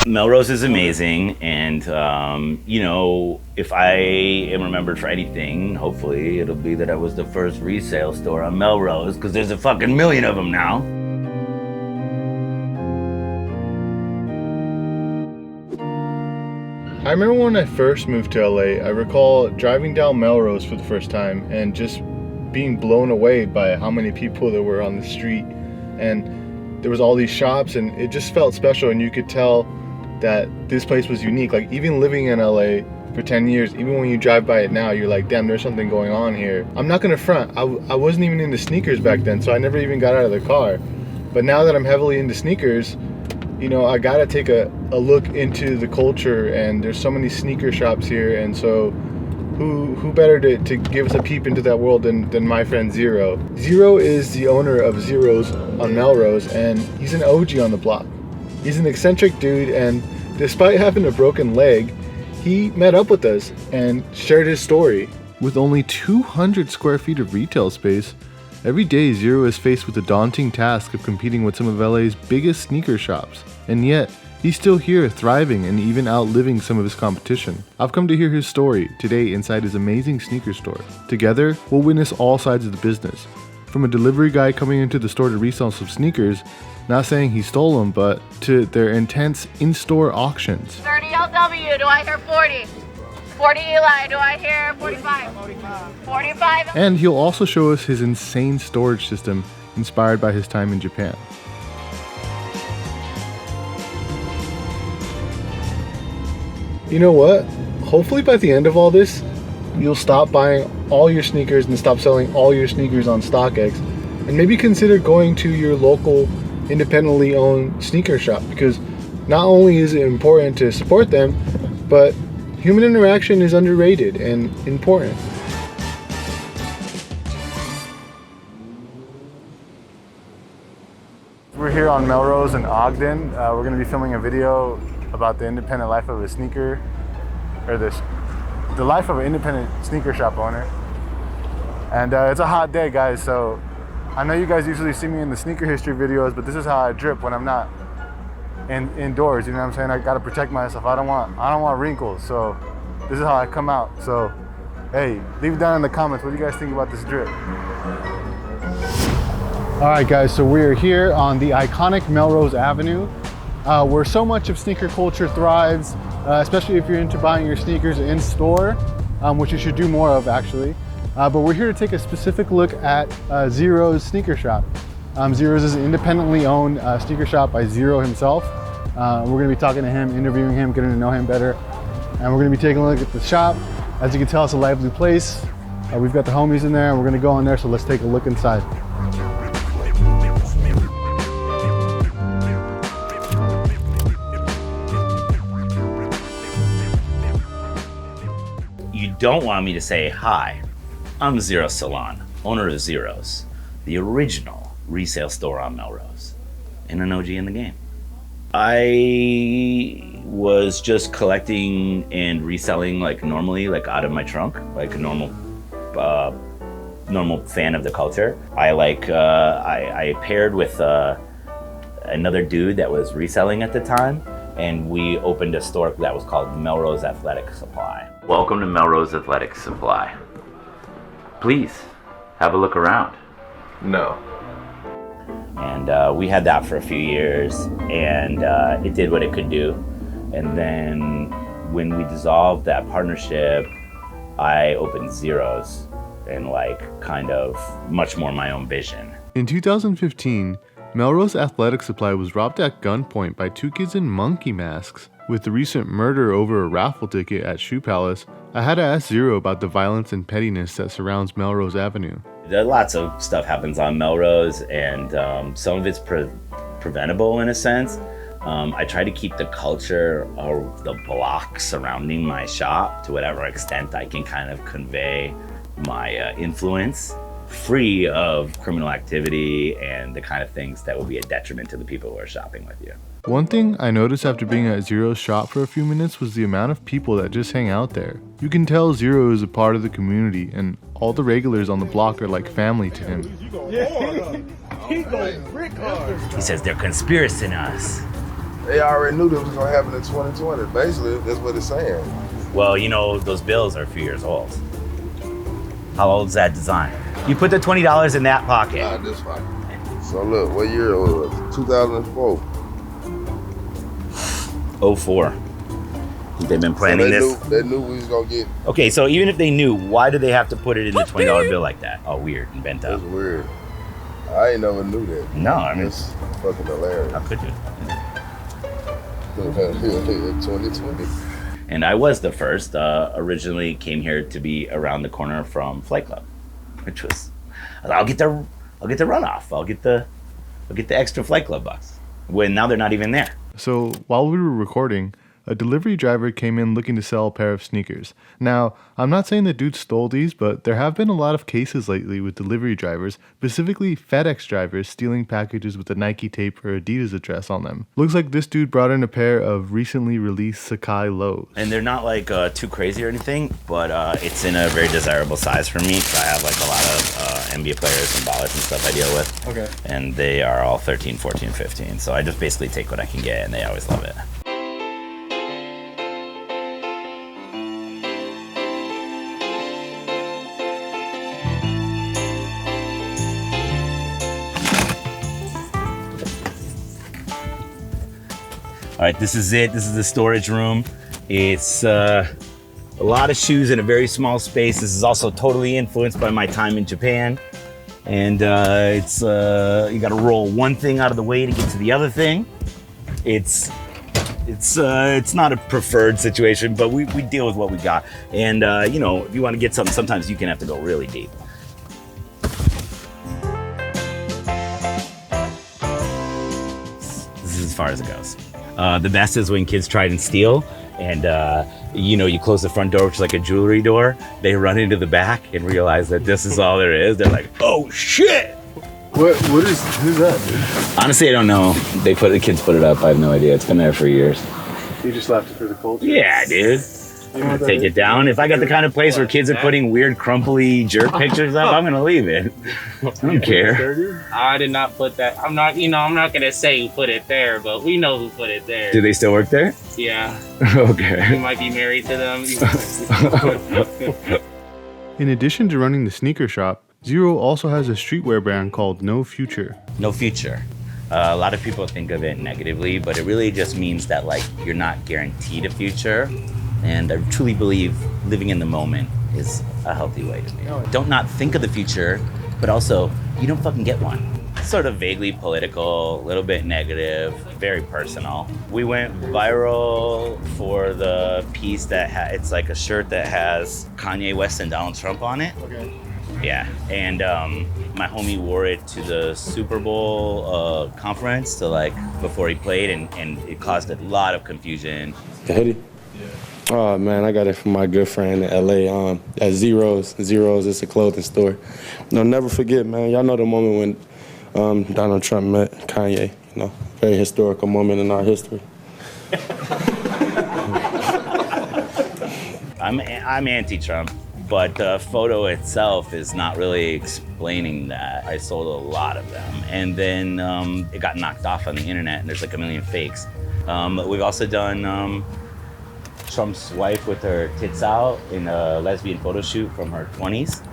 Melrose is amazing, and if I am remembered for anything, hopefully it'll be that I was the first resale store on Melrose, because there's a fucking million of them now. I remember when I first moved to LA, I recall driving down Melrose for the first time and just being blown away by how many people there were on the street, and there was all these shops, and it just felt special, and you could tell that this place was unique. Like, even living in LA for 10 years, even when you drive by it now, you're like, damn, there's something going on here. I'm not gonna front, I wasn't even into sneakers back then, so I never even got out of the car. But now that I'm heavily into sneakers, I gotta take a look into the culture, and there's so many sneaker shops here, and so who better to give us a peep into that world than my friend Zero. Zero is the owner of Zero's on Melrose, and he's an OG on the block. He's an eccentric dude, and despite having a broken leg, he met up with us and shared his story. With only 200 square feet of retail space, every day Zero is faced with the daunting task of competing with some of LA's biggest sneaker shops. And yet, he's still here, thriving and even outliving some of his competition. I've come to hear his story today inside his amazing sneaker store. Together, we'll witness all sides of the business. From a delivery guy coming into the store to resell some sneakers, not saying he stole them, but to their intense in-store auctions. 30 LW, do I hear 40? 40 Eli, do I hear 45? 45. And he'll also show us his insane storage system inspired by his time in Japan. You know what? Hopefully by the end of all this, you'll stop buying all your sneakers and stop selling all your sneakers on StockX, and maybe consider going to your local independently owned sneaker shop, because not only is it important to support them, but human interaction is underrated and important. We're here on Melrose in Ogden. We're going to be filming a video about the independent life of a sneaker, or the life of an independent sneaker shop owner. And it's a hot day, guys, so I know you guys usually see me in the sneaker history videos, but this is how I drip when I'm not indoors. You know what I'm saying? I gotta protect myself. I don't want wrinkles, so this is how I come out. So, hey, leave it down in the comments. What do you guys think about this drip? All right, guys. So we are here on the iconic Melrose Avenue, where so much of sneaker culture thrives, especially if you're into buying your sneakers in store, which you should do more of, actually. But we're here to take a specific look at Zero's sneaker shop. Zero's is an independently owned sneaker shop by Zero himself. We're gonna be talking to him, interviewing him, getting to know him better. And we're gonna be taking a look at the shop. As you can tell, it's a lively place. We've got the homies in there, and we're gonna go in there, so let's take a look inside. You don't want me to say hi. I'm Zero Salon, owner of Zero's, the original resale store on Melrose, and an OG in the game. I was just collecting and reselling like normally, like out of my trunk, like a normal fan of the culture. I paired with another dude that was reselling at the time, and we opened a store that was called Melrose Athletic Supply. Welcome to Melrose Athletic Supply. Please, have a look around. No. And we had that for a few years, and it did what it could do. And then when we dissolved that partnership, I opened Zero's, and kind of much more my own vision. In 2015, Melrose Athletic Supply was robbed at gunpoint by two kids in monkey masks. With the recent murder over a raffle ticket at Shoe Palace, I had to ask Zero about the violence and pettiness that surrounds Melrose Avenue. Lots of stuff happens on Melrose, and some of it's preventable in a sense. I try to keep the culture of the block surrounding my shop, to whatever extent I can kind of convey my influence, free of criminal activity and the kind of things that will be a detriment to the people who are shopping with you. One thing I noticed after being at Zero's shop for a few minutes was the amount of people that just hang out there. You can tell Zero is a part of the community, and all the regulars on the block are like family to him. He says they're conspiracing us. They already knew this was gonna happen in 2020. Basically, that's what it's saying. Well, you know, those bills are a few years old. How old is that design? You put the $20 in that pocket. Nah, this fine. So look, what year it was? 2004. 04. They've been planning so this. They knew we was gonna get. Okay, so even if they knew, why do they have to put it in the $20 bill like that? Oh, weird and bent up. That's weird. I ain't never knew that. No, I mean, it's fucking hilarious. how could you? 2020. And I was the first. Originally came here to be around the corner from Flight Club, which was, I'll get the runoff. I'll get the extra Flight Club bucks. When now they're not even there. So while we were recording, a delivery driver came in looking to sell a pair of sneakers. Now, I'm not saying the dude stole these, but there have been a lot of cases lately with delivery drivers, specifically FedEx drivers, stealing packages with a Nike tape or Adidas address on them. Looks like this dude brought in a pair of recently released Sakai lows. And they're not like too crazy or anything, but it's in a very desirable size for me because I have like a lot of NBA players and ballers and stuff I deal with. Okay. And they are all 13, 14, 15. So I just basically take what I can get and they always love it. All right, this is it. This is the storage room. It's a lot of shoes in a very small space. This is also totally influenced by my time in Japan. And it's you gotta roll one thing out of the way to get to the other thing. It's not a preferred situation, but we deal with what we got. And you know, if you wanna get something, sometimes you can have to go really deep. This is as far as it goes. The best is when kids try and steal and you know, you close the front door, which is like a jewelry door. They run into the back and realize that this is all there is. They're like, oh shit! Who's that, dude? Honestly, I don't know. The kids put it up. I have no idea. It's been there for years. You just left it for the culture? Yeah, dude. I'm gonna take it down. If I got the kind of place where kids are putting weird, crumply jerk pictures up, I'm gonna leave it. I don't care. I did not put that. I'm not gonna say who put it there, but we know who put it there. Do they still work there? Yeah. Okay. You might be married to them. In addition to running the sneaker shop, Zero also has a streetwear brand called No Future. No future. A lot of people think of it negatively, but it really just means that like you're not guaranteed a future. And I truly believe living in the moment is a healthy way to be. Don't not think of the future, but also you don't fucking get one. Sort of vaguely political, a little bit negative, very personal. We went viral for the piece that it's like a shirt that has Kanye West and Donald Trump on it. Okay. Yeah, and my homie wore it to the Super Bowl conference to like before he played, and it caused a lot of confusion. The hoodie? Yeah. Oh man, I got it from my good friend in LA at Zeros. Zeros is a clothing store. No, never forget, man. Y'all know the moment when Donald Trump met Kanye. You know, very historical moment in our history. I'm anti-Trump. But the photo itself is not really explaining that. I sold a lot of them. And then it got knocked off on the internet, and there's like a million fakes. We've also done Trump's wife with her tits out in a lesbian photo shoot from her 20s.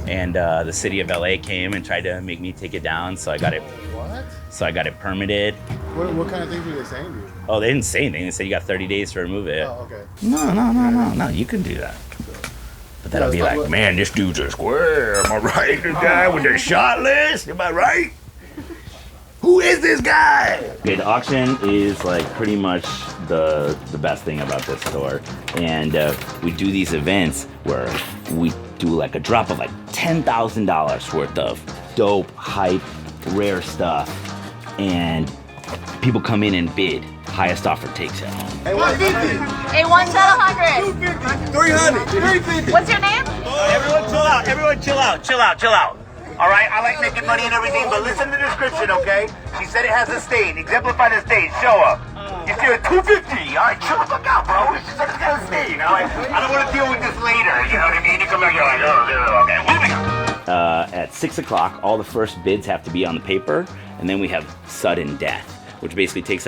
And the city of LA came and tried to make me take it down, so I got it. What? So I got it permitted. What kind of things were they saying to you? Oh, they didn't say anything. They said you got 30 days to remove it. Oh, okay. No, you can do that. But that'll be like, man, this dude's a square. Am I right? The guy with the shot list? Am I right? Who is this guy? Okay, the auction is like pretty much the best thing about this store. And we do these events where we do like a drop of like $10,000 worth of dope, hype, rare stuff. And people come in and bid. Highest offer takes it home. Hey, 150. Hey, 1 to 100. 300. 350. What's your name? Everyone chill out. Everyone chill out. Chill out. Chill out. All right, I like making money and everything, but listen to the description, okay? She said it has a stain. Exemplify the stain. Show her. You see a 250. All right, chill the fuck out, bro. She said it's got a stain. All right, I don't want to deal with this later. You know what I mean? You come back, you're like, oh, okay. Moving on. At 6 o'clock, all the first bids have to be on the paper, and then we have sudden death. which basically takes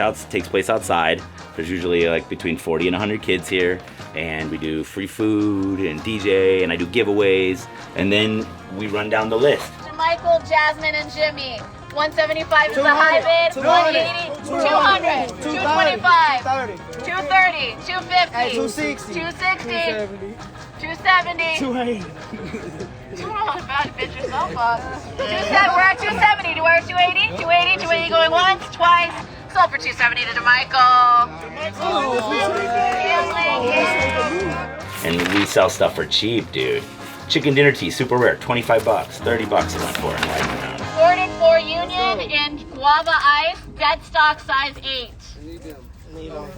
place outside. There's usually like between 40 and 100 kids here, and we do free food and DJ, and I do giveaways, and then we run down the list. Michael, Jasmine, and Jimmy. 175 is the high bid. 180, 200, 225, 230, 250, 260, 270. 280. You don't know about to bitch yourself up. We're at 270. We're at 280. 280. 280 going once, twice. Sold for 270 to DeMichael. And we sell stuff for cheap, dude. Chicken dinner tea, super rare, 25 bucks, 30 bucks it went for in Lightning Round. Ordered for Union in guava ice, dead stock size 8.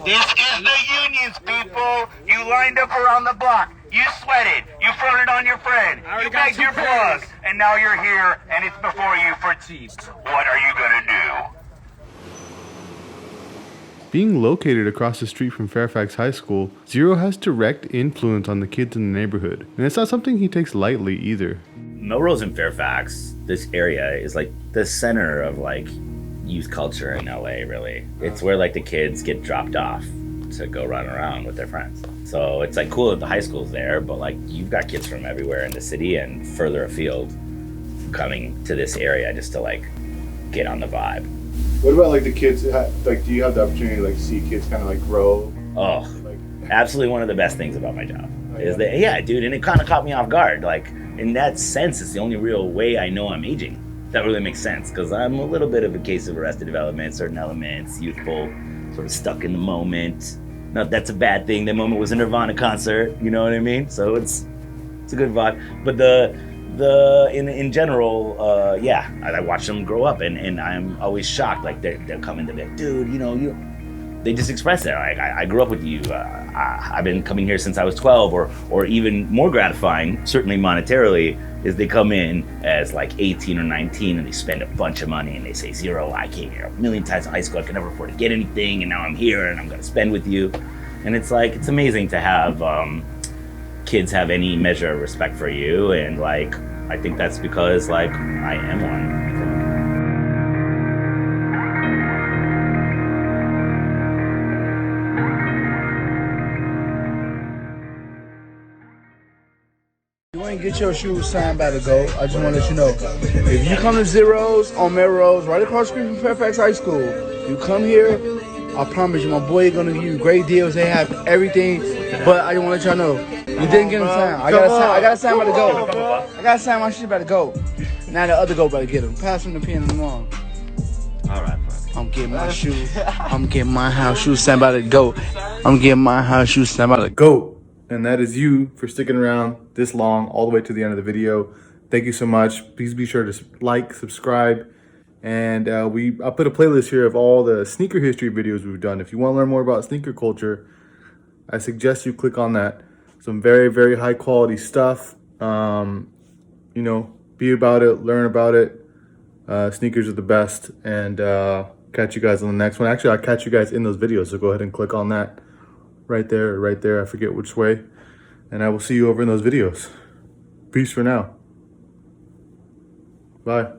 This is the Unions, people. You lined up around the block. You sweated. You fronted on your friend. You begged your plug. And now you're here, and it's before you for cheap. What are you gonna do? Being located across the street from Fairfax High School, Zero has direct influence on the kids in the neighborhood, and it's not something he takes lightly either. Melrose and Fairfax, this area is like the center of like youth culture in LA, really. It's where like the kids get dropped off to go run around with their friends. So it's like cool that the high school's there, but like you've got kids from everywhere in the city and further afield coming to this area just to like get on the vibe. What about like the kids? Like, do you have the opportunity to like see kids kind of like grow? Oh, Like, absolutely one of the best things about my job is that, yeah, dude, and it kind of caught me off guard. Like, in that sense, it's the only real way I know I'm aging. That really makes sense, because I'm a little bit of a case of Arrested Development, certain elements, youthful, sort of stuck in the moment. Not that's a bad thing. That moment was a Nirvana concert, you know what I mean? So it's a good vibe. But in general, yeah, I watch them grow up, and I'm always shocked. Like they're coming to me, dude, they just express that. Like I grew up with you. I've been coming here since I was 12, or even more gratifying, certainly monetarily, is they come in as like 18 or 19 and they spend a bunch of money and they say, Zero, I came here a million times in high school, I could never afford to get anything, and now I'm here and I'm gonna spend with you. And it's like, it's amazing to have kids have any measure of respect for you, and like I think that's because like I am one. You ain't get your shoes signed by the GOAT. I just want to let you know. If you come to Zero's on Melrose, right across the street from Fairfax High School, you come here, I promise you, my boy is gonna give you great deals. They have everything, but I just want to let y'all know, you didn't get them signed. I gotta sign by the GOAT. I gotta sign my shit by the GOAT. Now the other GOAT better get them. Pass him the pen tomorrow. All right, I'm getting my shoes. I'm getting my house shoes signed by the GOAT. I'm getting my house shoes signed by the GOAT. and that is you for sticking around this long, all the way to the end of the video. Thank you so much. Please be sure to like, subscribe, and I'll put a playlist here of all the sneaker history videos we've done. If you want to learn more about sneaker culture, I suggest you click on that. Some very, very high quality stuff. You know, be about it, learn about it. Sneakers are the best, and catch you guys on the next one. Actually, I'll catch you guys in those videos, so go ahead and click on that right there. I forget which way. And I will see you over in those videos. Peace for now. Bye.